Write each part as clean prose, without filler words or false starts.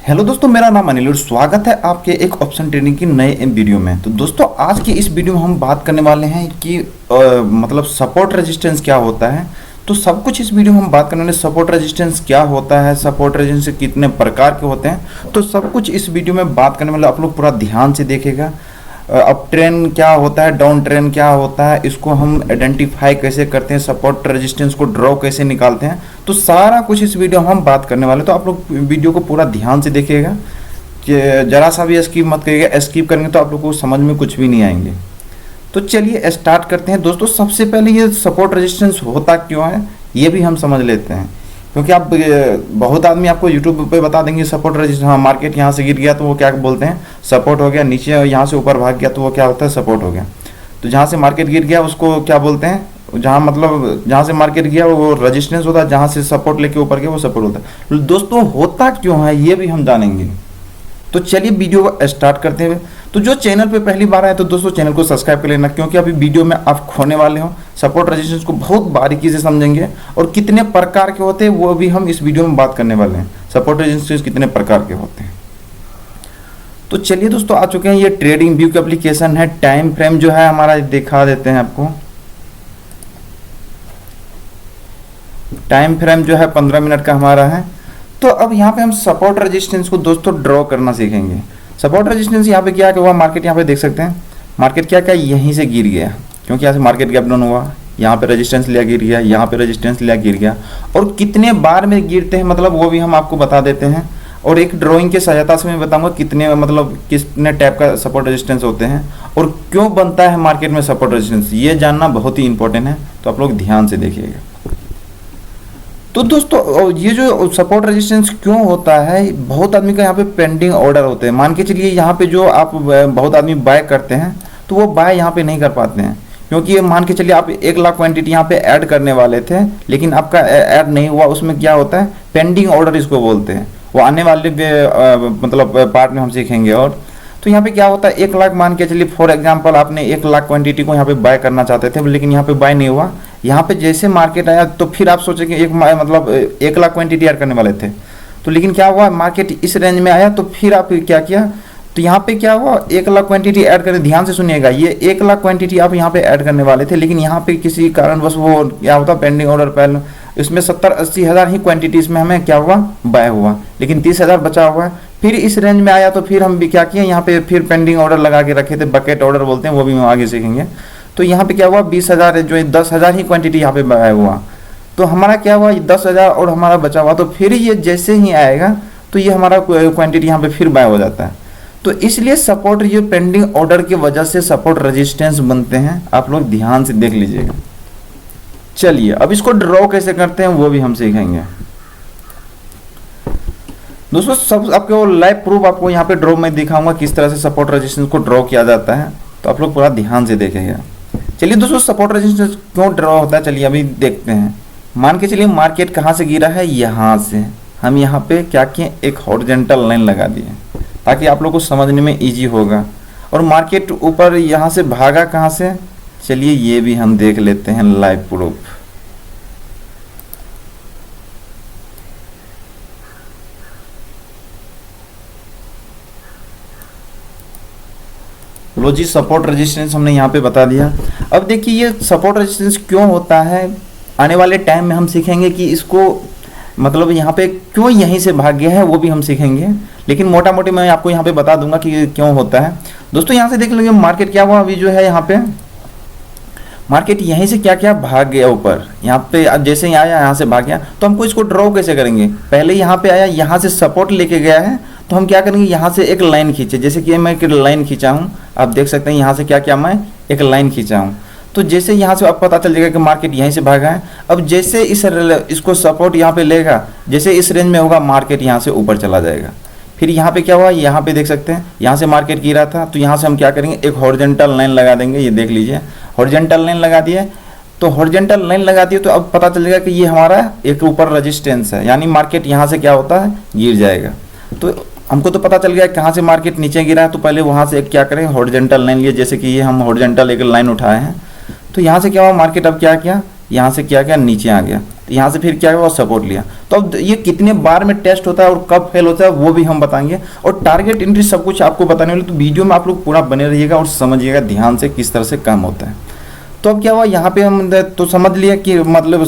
Hello दोस्तों, मेरा नाम अनिल और स्वागत है आपके एक ऑप्शन ट्रेडिंग की नए वीडियो में। तो दोस्तों, आज की इस वीडियो में हम बात करने वाले हैं कि मतलब सपोर्ट रेजिस्टेंस क्या होता है। तो सब कुछ इस वीडियो में हम बात करने वाले, सपोर्ट रेजिस्टेंस क्या होता है, सपोर्ट रेजिस्टेंस कितने प्रकार के होते हैं, तो सब कुछ इस वीडियो में बात करने वाले। आप लोग पूरा ध्यान से देखेगा। अप ट्रेंड क्या होता है, डाउन ट्रेंड क्या होता है, इसको हम आइडेंटिफाई कैसे करते हैं, सपोर्ट रेजिस्टेंस को ड्रॉ कैसे निकालते हैं, तो सारा कुछ इस वीडियो में हम बात करने वाले। तो आप लोग वीडियो को पूरा ध्यान से देखिएगा कि जरा सा भी स्किप मत करिएगा। स्किप करेंगे तो आप लोग को समझ में कुछ भी नहीं आएंगे। तो चलिए स्टार्ट करते हैं। दोस्तों, सबसे पहले ये सपोर्ट रेजिस्टेंस होता क्यों है ये भी हम समझ लेते हैं, क्योंकि आप बहुत आदमी आपको यूट्यूब पे बता देंगे सपोर्ट रेजिस्टेंस। हाँ, मार्केट यहाँ से गिर गया तो वो क्या बोलते हैं, सपोर्ट हो गया। नीचे यहाँ से ऊपर भाग गया तो वो क्या होता है, सपोर्ट हो गया। तो जहाँ से मार्केट गिर गया उसको क्या बोलते हैं, जहाँ मतलब जहाँ से मार्केट गया वो रेजिस्टेंस होता है, जहाँ से सपोर्ट लेके ऊपर गया वो सपोर्ट होता है। दोस्तों, होता क्यों है ये भी हम जानेंगे। तो चलिए वीडियो को स्टार्ट करते हैं। तो जो चैनल पे पहली बार आए तो दोस्तों चैनल को सब्सक्राइब कर लेना, क्योंकि अभी वीडियो में आप खोने वाले हो। सपोर्ट रेजिस्टेंस को बहुत बारीकी से समझेंगे और कितने प्रकार के होते हैं वो भी हम इस वीडियो में बात करने वाले हैं। सपोर्ट रेजिस्टेंस कितने प्रकार के होते हैं। तो चलिए दोस्तों, आ चुके हैं। ये ट्रेडिंग व्यू की एप्लीकेशन है। टाइम फ्रेम जो है हमारा दिखा देते हैं आपको। टाइम फ्रेम जो है 15 मिनट का हमारा है। तो अब यहाँ पे हम सपोर्ट रेजिस्टेंस को दोस्तों ड्रॉ करना सीखेंगे। सपोर्ट रेजिस्टेंस यहाँ पे क्या हुआ, मार्केट यहाँ पे देख सकते हैं। मार्केट क्या क्या यहीं से गिर गया, क्योंकि यहाँ से मार्केट गैप डाउन हुआ, यहाँ पे रेजिस्टेंस लिया गिर गया, यहाँ पे रेजिस्टेंस लिया गिर गया। और कितने बार में गिरते हैं मतलब वो भी हम आपको बता देते हैं। और एक ड्राइंग की सहायता से मैं बताऊंगा कितने मतलब कितने टाइप का सपोर्ट रेजिस्टेंस होते हैं और क्यों बनता है मार्केट में सपोर्ट रेजिस्टेंस, ये जानना बहुत ही इंपॉर्टेंट है। तो आप लोग ध्यान से देखिएगा। तो दोस्तों, ये जो सपोर्ट रेजिस्टेंस क्यों होता है, बहुत आदमी का यहाँ पे पेंडिंग ऑर्डर होते हैं। मान के चलिए यहाँ पे जो आप बहुत आदमी बाय करते हैं तो वो बाय यहाँ पे नहीं कर पाते हैं, क्योंकि ये मान के चलिए आप 1 लाख क्वांटिटी यहाँ पे ऐड करने वाले थे लेकिन आपका ऐड नहीं हुआ। उसमें क्या होता है, पेंडिंग ऑर्डर इसको बोलते हैं। वो आने वाले मतलब पार्ट में हम सीखेंगे। और तो यहाँ पे क्या होता है, 1 लाख मान के चलिए फॉर एग्जांपल आपने 1 लाख क्वांटिटी को यहाँ पे बाय करना चाहते थे, लेकिन यहाँ पे बाय नहीं हुआ। यहाँ पे जैसे मार्केट आया तो फिर आप सोचे कि मतलब 1 लाख क्वांटिटी ऐड करने वाले थे, तो लेकिन क्या हुआ, मार्केट इस रेंज में आया तो फिर आप क्या किया, तो यहाँ पे क्या हुआ, 1 लाख क्वांटिटी ऐड करें। ध्यान से सुनिएगा, ये 1 लाख क्वांटिटी आप यहाँ पे ऐड करने वाले थे, लेकिन यहाँ पे किसी कारणवश वो क्या होता, पेंडिंग ऑर्डर पहले इसमें 70-80 हज़ार ही क्वांटिटीज में हमें क्या हुआ, बाय हुआ, लेकिन 30 हज़ार बचा हुआ है। फिर इस रेंज में आया तो फिर हम भी क्या किए, यहाँ पे फिर पेंडिंग ऑर्डर लगा के रखे थे, बकेट ऑर्डर बोलते हैं, वो भी हम आगे सीखेंगे। तो यहाँ पे क्या हुआ, 20 हज़ार जो 10 हज़ार ही क्वांटिटी यहाँ पे बाय हुआ, तो हमारा क्या हुआ, 10 हज़ार और हमारा बचा हुआ। तो फिर ये जैसे ही आएगा तो ये हमारा क्वांटिटी यहाँ पे फिर बाय हो जाता है। तो इसलिए सपोर्ट, ये पेंडिंग ऑर्डर की वजह से सपोर्ट रेजिस्टेंस बनते हैं। आप लोग ध्यान से देख लीजिएगा। चलिए अब इसको ड्रॉ कैसे करते हैं वो भी हम सीखेंगे। दोस्तों, सब आपको लाइव प्रूफ आपको यहाँ पे ड्रॉ में दिखाऊंगा किस तरह से सपोर्ट रेजिस्टेंस को ड्रॉ किया जाता है। तो आप लोग पूरा ध्यान से देखेंगे। चलिए दोस्तों, सपोर्ट रेजिस्टेंस क्यों ड्रॉ होता है चलिए अभी देखते हैं। मान के चलिए मार्केट कहाँ से गिरा है, यहाँ से। हम यहाँ पे क्या किए, एक हॉरिजॉन्टल लाइन लगा दिए ताकि आप लोग को समझने में ईजी होगा। और मार्केट ऊपर यहाँ से भागा कहाँ से, चलिए ये भी हम देख लेते हैं लाइव प्रूफ। लो जी, सपोर्ट रेजिस्टेंस हमने यहाँ पे बता दिया। अब देखिए ये सपोर्ट रेजिस्टेंस क्यों होता है, आने वाले टाइम में हम सीखेंगे कि इसको मतलब यहाँ पे क्यों यहीं से भाग गया है वो भी हम सीखेंगे, लेकिन मोटा मोटी मैं आपको यहाँ पे बता दूंगा कि क्यों होता है। दोस्तों, यहाँ से देख लेंगे मार्केट क्या हुआ, अभी जो है यहाँ पे मार्केट यहीं से क्या क्या भाग गया ऊपर। यहाँ पे जैसे ही आया यहाँ से भाग गया, तो हमको इसको ड्रॉ कैसे करेंगे, पहले यहाँ पे आया, यहाँ से सपोर्ट लेके गया है, तो हम क्या करेंगे, यहाँ से एक लाइन खींचे। जैसे कि मैं एक लाइन खींचा हूँ, आप देख सकते हैं यहाँ से क्या क्या मैं एक लाइन खींचा हूँ। तो जैसे यहाँ से अब पता चल जाएगा कि मार्केट यहीं से भागा है। अब जैसे इसको सपोर्ट यहाँ पे लेगा, जैसे इस रेंज में होगा मार्केट यहाँ से ऊपर चला जाएगा। फिर यहाँ पे क्या हुआ, यहाँ पे देख सकते हैं यहाँ से मार्केट गिरा था, तो यहाँ से हम क्या करेंगे, एक हॉरिजॉन्टल लाइन लगा देंगे। ये देख लीजिए, हॉरिजॉन्टल लाइन लगा दिए। तो हॉरिजॉन्टल लाइन लगा दिए तो अब पता चलेगा कि ये हमारा एक ऊपर रेजिस्टेंस है, यानी मार्केट यहाँ से क्या होता है, गिर जाएगा। तो हमको तो पता चल गया कहाँ से मार्केट नीचे गिरा है, तो पहले वहाँ से एक क्या करें, हॉरिजॉन्टल लाइन लिए। जैसे कि ये हम हॉरिजॉन्टल एक लाइन उठाए हैं, तो यहाँ से क्या हुआ, मार्केट अब क्या किया, यहाँ से क्या किया, नीचे आ गया। तो यहाँ से फिर क्या हुआ, सपोर्ट लिया। तो अब ये कितने बार में टेस्ट होता है और कब फेल होता है वो भी हम बताएंगे, और टारगेट एंट्री सब कुछ आपको बताने वाले। तो वीडियो में आप लोग पूरा बने रहिएगा और समझिएगा ध्यान से किस तरह से काम होता है। तो अब क्या हुआ, यहाँ पे हम तो समझ लिया कि मतलब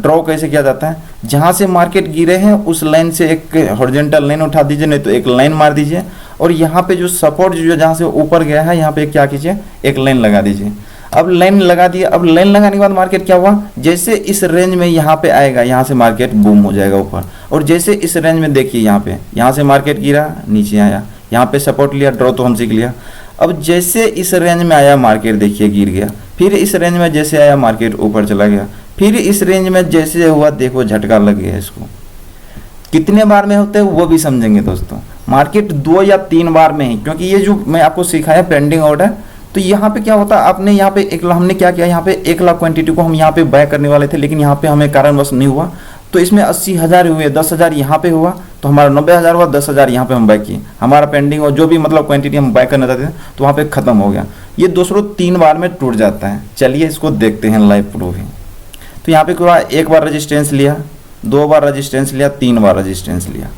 ड्रॉ कैसे किया जाता है। जहाँ से मार्केट गिरे हैं उस लाइन से एक हॉरिजॉन्टल लाइन उठा दीजिए, नहीं तो एक लाइन मार दीजिए, और यहाँ पे जो सपोर्ट जो जहाँ से ऊपर गया है यहाँ पे क्या कीजिए, एक लाइन लगा दीजिए। अब लाइन लगा दिया। अब लाइन लगाने के बाद मार्केट क्या हुआ, जैसे इस रेंज में यहाँ पे आएगा, यहाँ से मार्केट बूम हो जाएगा ऊपर, और जैसे इस रेंज में देखिए यहाँ से मार्केट गिरा, नीचे आया, यहाँ पे सपोर्ट लिया, ड्रॉ तो हम सीख लिया। अब जैसे इस रेंज में आया मार्केट देखिए गिर गया, फिर इस रेंज में जैसे आया मार्केट ऊपर चला गया, फिर इस रेंज में जैसे हुआ देखो झटका लग गया। इसको कितने बार में होते हैं वो भी समझेंगे दोस्तों। मार्केट 2 या 3 बार में ही, क्योंकि ये जो मैं आपको सिखाया पेंडिंग ऑर्डर, तो यहाँ पे क्या होता है, आपने यहाँ पे हमने क्या किया, यहाँ पे 1 लाख क्वांटिटी को हम यहाँ पे बाय करने वाले थे, लेकिन यहाँ पे हमें कारणवश नहीं हुआ, तो इसमें 80,000 हुए, 10,000 यहाँ पे हुआ, तो हमारा 90,000 हुआ, 10,000 यहाँ पे हम बाय किए, हमारा पेंडिंग और जो भी मतलब क्वांटिटी हम बाय करना चाहते थे तो वहाँ पे खत्म हो गया। ये दोस्तों 3 बार में टूट जाता है। चलिए इसको देखते हैं लाइव प्रूफ ही। तो यहाँ पे क्या, 1 बार रेजिस्टेंस लिया, 2 बार रेजिस्टेंस लिया, 3 बार रेजिस्टेंस लिया,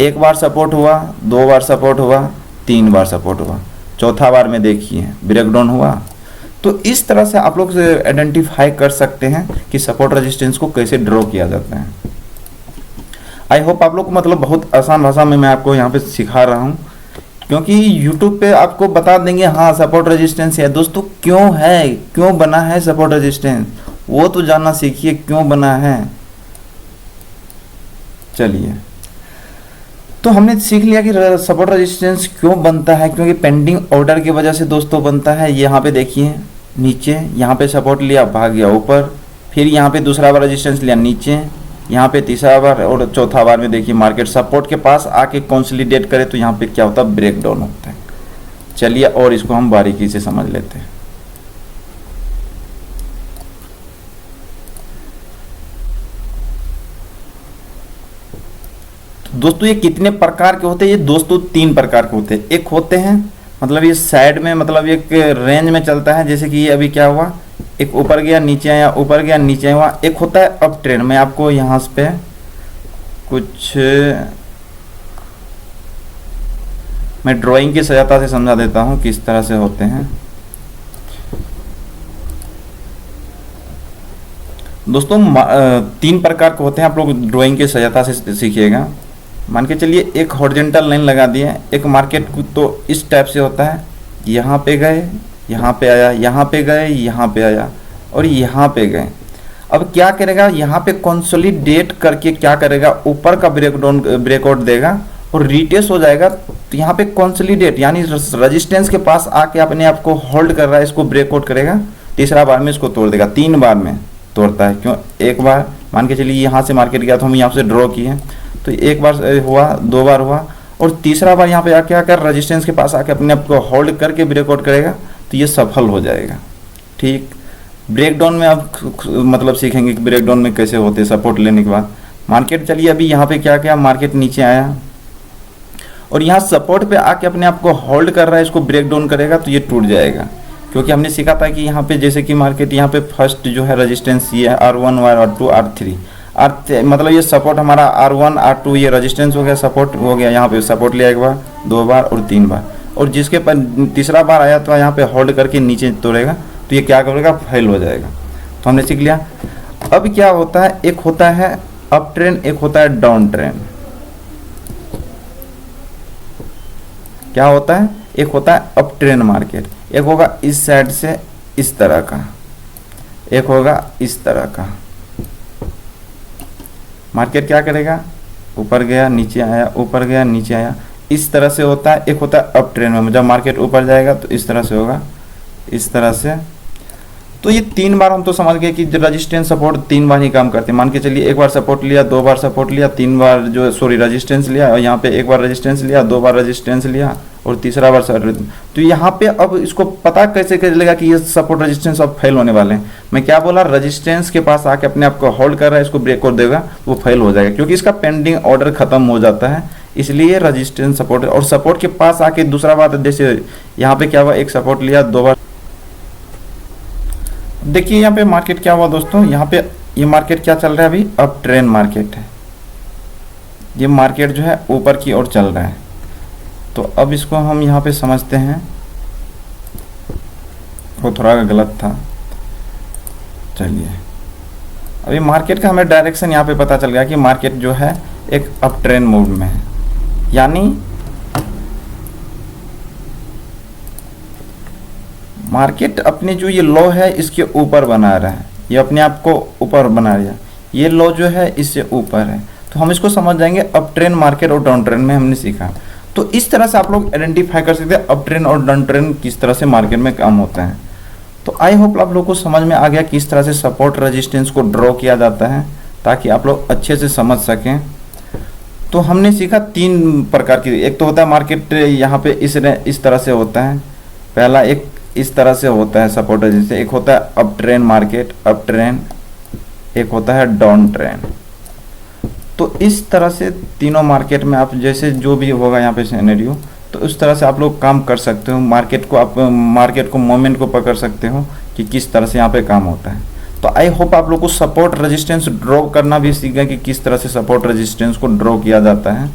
1 बार सपोर्ट हुआ, 2 बार सपोर्ट हुआ, 3 बार सपोर्ट हुआ, चौथा बार में देखिए ब्रेकडाउन हुआ। तो इस तरह से आप लोग आइडेंटिफाई कर सकते हैं कि सपोर्ट रेजिस्टेंस को कैसे ड्रॉ किया जाता है। आई होप आप लोग को मतलब बहुत आसान भाषा में मैं आपको यहाँ पे सिखा रहा हूँ, क्योंकि यूट्यूब पे आपको बता देंगे हाँ सपोर्ट रेजिस्टेंस है। दोस्तों क्यों है, क्यों बना है सपोर्ट रेजिस्टेंस, वो तो जानना सीखिए क्यों बना है। चलिए, तो हमने सीख लिया कि सपोर्ट रेजिस्टेंस क्यों बनता है, क्योंकि पेंडिंग ऑर्डर की वजह से दोस्तों बनता है। यहाँ पे देखिए नीचे, यहाँ पे सपोर्ट लिया, भाग गया ऊपर, फिर यहाँ पे दूसरा बार रेजिस्टेंस लिया नीचे, यहाँ पे तीसरा बार, और चौथा बार में देखिए मार्केट सपोर्ट के पास आके कंसोलिडेट करे तो यहाँ पे क्या होता है, ब्रेकडाउन होता है। चलिए और इसको हम बारीकी से समझ लेते हैं। दोस्तों ये कितने प्रकार के होते हैं, ये दोस्तों 3 प्रकार के होते हैं। एक होते हैं मतलब ये साइड में, मतलब एक रेंज में चलता है, जैसे कि ये अभी क्या हुआ, एक ऊपर गया नीचे आया, ऊपर गया नीचे आया। एक होता है अप ट्रेंड। मैं आपको यहाँ पे कुछ मैं ड्राइंग की सहायता से समझा देता हूँ किस तरह से होते हैं। दोस्तों 3 प्रकार के होते हैं, आप लोग ड्राइंग की सहायता से सीखिएगा। मान के चलिए एक हॉरिजॉन्टल लाइन लगा दिए, एक मार्केट तो इस टाइप से होता है, यहाँ पे गए, यहाँ पे आया, यहाँ पे गए, यहाँ पे आया, और यहाँ पे गए। अब क्या करेगा, यहाँ पे कंसोलिडेट करके क्या करेगा, ऊपर का ब्रेकआउट देगा और रिटेस्ट हो जाएगा। तो यहाँ पे कंसोलिडेट यानी रेजिस्टेंस के पास आके अपने आप को होल्ड कर रहा है, इसको ब्रेकआउट करेगा, तीसरा बार में इसको तोड़ देगा। 3 बार में तोड़ता है। क्यों, एक बार मान के चलिए यहाँ से मार्केट गया तो हम यहाँ से ड्रॉ किए, तो 1 बार हुआ, 2 बार हुआ, और तीसरा बार यहाँ पे आके आकर रेजिस्टेंस के पास आके अपने आप को होल्ड करके ब्रेकआउट करेगा, तो ये सफल हो जाएगा। ठीक, ब्रेकडाउन में अब मतलब सीखेंगे कि ब्रेकडाउन में कैसे होते हैं। सपोर्ट लेने के बाद मार्केट, चलिए अभी यहाँ पे क्या किया, मार्केट नीचे आया और यहाँ सपोर्ट पे आके अपने आप को होल्ड कर रहा है, इसको ब्रेकडाउन करेगा तो ये टूट जाएगा। क्योंकि हमने सीखा था कि यहाँ पे जैसे कि मार्केट यहाँ पे फर्स्ट जो है रेजिस्टेंस ये है R1, R2, R3, मतलब ये सपोर्ट हमारा R1, R2 ये रेजिस्टेंस हो गया, सपोर्ट हो गया। यहाँ पे सपोर्ट लिया 1 बार, 2 बार और 3 बार, और जिसके पर तीसरा बार आया तो यहाँ पे होल्ड करके नीचे तोड़ेगा, तो ये क्या करेगा, फेल हो जाएगा। तो हमने सीख लिया। अब क्या होता है, एक होता है अप ट्रेंड, एक होता है डाउन ट्रेंड। क्या होता है, एक होता है अप ट्रेंड मार्केट, एक होगा इस साइड से इस तरह का, एक होगा इस तरह का। मार्केट क्या करेगा, ऊपर गया नीचे आया, ऊपर गया नीचे आया, इस तरह से होता है। एक होता है अप ट्रेंड में, जब मार्केट ऊपर जाएगा तो इस तरह से होगा, इस तरह से। तो ये 3 बार हम तो समझ गए कि रेजिस्टेंस सपोर्ट 3 बार ही काम करते हैं। मान के चलिए 1 बार सपोर्ट लिया, 2 बार सपोर्ट लिया, 3 बार जो रेजिस्टेंस लिया, और यहाँ पे 1 बार रेजिस्टेंस लिया, 2 बार रेजिस्टेंस लिया और तीसरा बार तो यहाँ पे अब इसको पता कैसे चलेगा कि ये सपोर्ट रेजिस्टेंस अब फेल होने वाले हैं। मैं क्या बोला, रेजिस्टेंस के पास आके अपने आप को होल्ड कर रहा है, इसको ब्रेकआउट देगा वो फेल हो जाएगा, क्योंकि इसका पेंडिंग ऑर्डर खत्म हो जाता है। इसलिए रेजिस्टेंस सपोर्ट, और सपोर्ट के पास आके दूसरा बात, जैसे यहाँ पे क्या हुआ, एक सपोर्ट लिया, 2 बार। देखिए यहाँ पे मार्केट क्या हुआ दोस्तों, यहाँ पे ये मार्केट क्या चल रहा है अभी, अप ट्रेंड मार्केट है, ये मार्केट जो है ऊपर की ओर चल रहा है। तो अब इसको हम यहाँ पे समझते हैं, वो थोड़ा गलत था। चलिए अभी मार्केट का हमें डायरेक्शन यहाँ पे पता चल गया कि मार्केट जो है एक अप ट्रेंड मूड में है, यानी मार्केट अपने जो ये लो है इसके ऊपर बना रहा है, ये अपने आप को ऊपर बना रहा है, ये लो जो है इससे ऊपर है। तो हम इसको समझ जाएंगे अप ट्रेंड मार्केट और डाउन ट्रेंड में हमने सीखा। तो इस तरह से आप लोग आइडेंटिफाई कर सकते हैं अप ट्रेंड और डाउन ट्रेंड किस तरह से मार्केट में काम होता है। तो आई होप आप लोग को समझ में आ गया किस तरह से सपोर्ट रेजिस्टेंस को ड्रॉ किया जाता है, ताकि आप लोग अच्छे से समझ सकें। तो हमने सीखा 3 प्रकार की, एक तो होता है मार्केट यहाँ पे इस तरह से होता है, पहला एक इस तरह से होता है सपोर्ट रेजिस्टेंस, एक होता है up trend market up trend, एक होता है डाउन ट्रेंड। तो इस तरह से तीनों मार्केट में आप जैसे जो भी होगा यहाँ पे सिनेरियो, तो उस तरह से आप लोग काम कर सकते हो। मार्केट को मोमेंट को पकड़ सकते हो कि किस तरह से यहाँ पे काम होता है। तो आई होप आप लोग को सपोर्ट रेजिस्टेंस ड्रॉ करना भी सीख गए कि किस तरह से सपोर्ट रेजिस्टेंस को ड्रॉ किया जाता है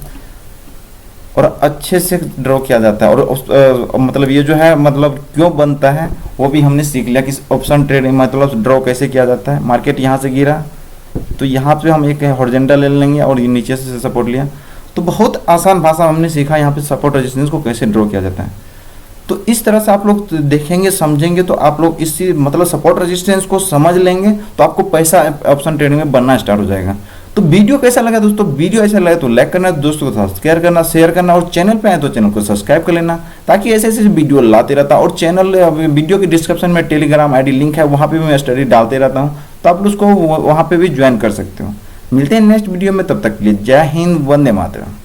और अच्छे से ड्रॉ किया जाता है। और मतलब ये जो है मतलब क्यों बनता है वो भी हमने सीख लिया कि ऑप्शन ट्रेडिंग मतलब ड्रॉ कैसे किया जाता है। मार्केट यहाँ से गिरा तो यहाँ पे हम एक हॉरिजॉन्टल ले लेंगे और ये नीचे से सपोर्ट लिया। तो बहुत आसान भाषा हमने सीखा यहाँ पे सपोर्ट रेजिस्टेंस को कैसे ड्रॉ किया जाता है। तो इस तरह से आप लोग देखेंगे समझेंगे तो आप लोग इसी मतलब सपोर्ट रेजिस्टेंस को समझ लेंगे तो आपको पैसा ऑप्शन ट्रेडिंग में बनना स्टार्ट हो जाएगा। तो वीडियो कैसा लगा दोस्तों, वीडियो ऐसा लगा तो लाइक करना, दोस्तों के साथ शेयर करना और चैनल पे आए तो चैनल को सब्सक्राइब कर लेना, ताकि ऐसे ऐसे वीडियो लाते रहता। और चैनल वीडियो के डिस्क्रिप्शन में टेलीग्राम आईडी लिंक है, वहाँ पे भी मैं स्टडी डालते रहता हूँ, तो आप उसको वहाँ पे भी ज्वाइन कर सकते हो। मिलते हैं नेक्स्ट वीडियो में, तब तक के लिए जय हिंद, वंदे मातरम।